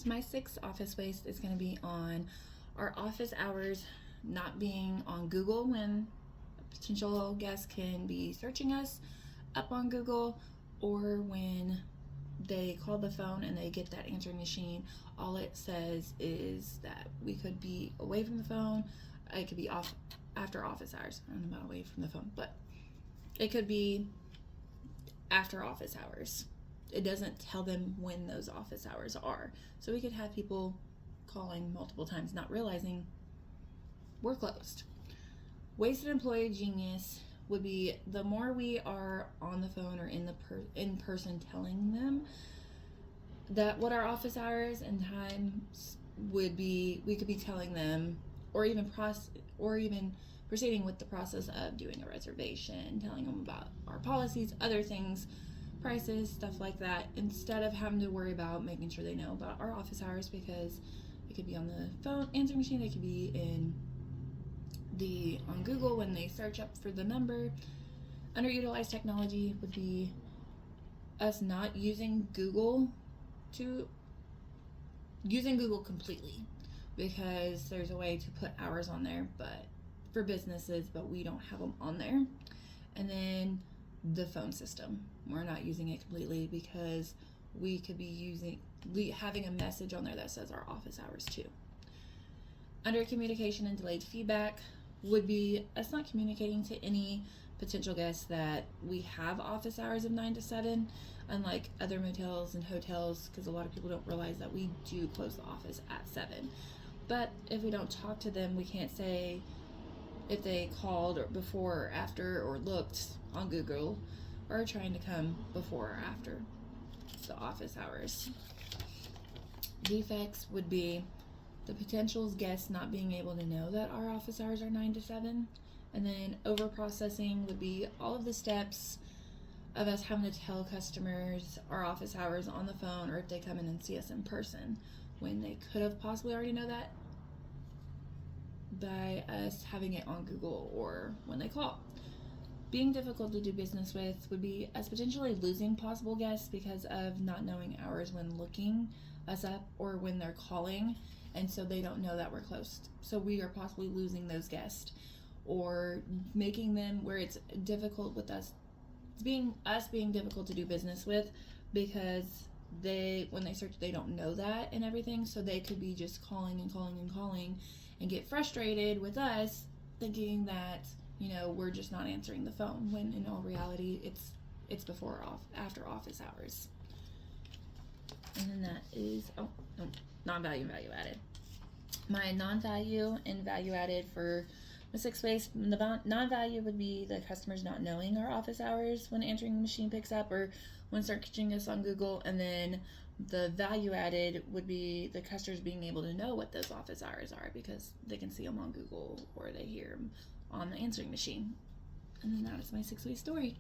So my sixth office waste is going to be on our office hours not being on Google when potential guests can be searching us up on Google, or when they call the phone and they get that answering machine, all it says is that we could be away from the phone. It could be off after office hours. I'm not away from the phone, but it could be after office hours. It doesn't tell them when those office hours are. So we could have people calling multiple times, not realizing we're closed. Wasted employee genius would be the more we are on the phone or in person telling them that what our office hours and times would be, we could be telling them, or even proceeding with the process of doing a reservation, telling them about our policies, other things, prices, stuff like that, instead of having to worry about making sure they know about our office hours, because it could be on the phone answering machine, it could be on Google when they search up for the number. Underutilized technology would be us not using Google completely, because there's a way to put hours on there, but for businesses, but we don't have them on there. And then the phone system, we're not using it completely, because we could be having a message on there that says our office hours too. Under communication and delayed feedback would be us not communicating to any potential guests that we have office hours of 9 to 7, unlike other motels and hotels, because a lot of people don't realize that we do close the office at 7. But if we don't talk to them, we can't say if they called or before or after, or looked on Google, or trying to come before or after the office hours. Defects would be the potential guests not being able to know that our office hours are 9 to 7. And then over processing would be all of the steps of us having to tell customers our office hours on the phone, or if they come in and see us in person, when they could have possibly already know that by us having it on Google or when they call. Being difficult to do business with would be us potentially losing possible guests because of not knowing hours when looking us up, or when they're calling, and so they don't know that we're closed. So we are possibly losing those guests, or making them where it's difficult with us, being difficult to do business with, because when they search, they don't know that and everything, so they could be just calling and get frustrated with us, thinking that we're just not answering the phone, when in all reality it's after office hours. And then that is non-value and value added. My non-value and value added for the sixth waste, the non-value would be the customers not knowing our office hours when answering the machine picks up, or when searching us on Google. And then the value added would be the customers being able to know what those office hours are, because they can see them on Google, or they hear them on the answering machine. And then that is my 6 waste story.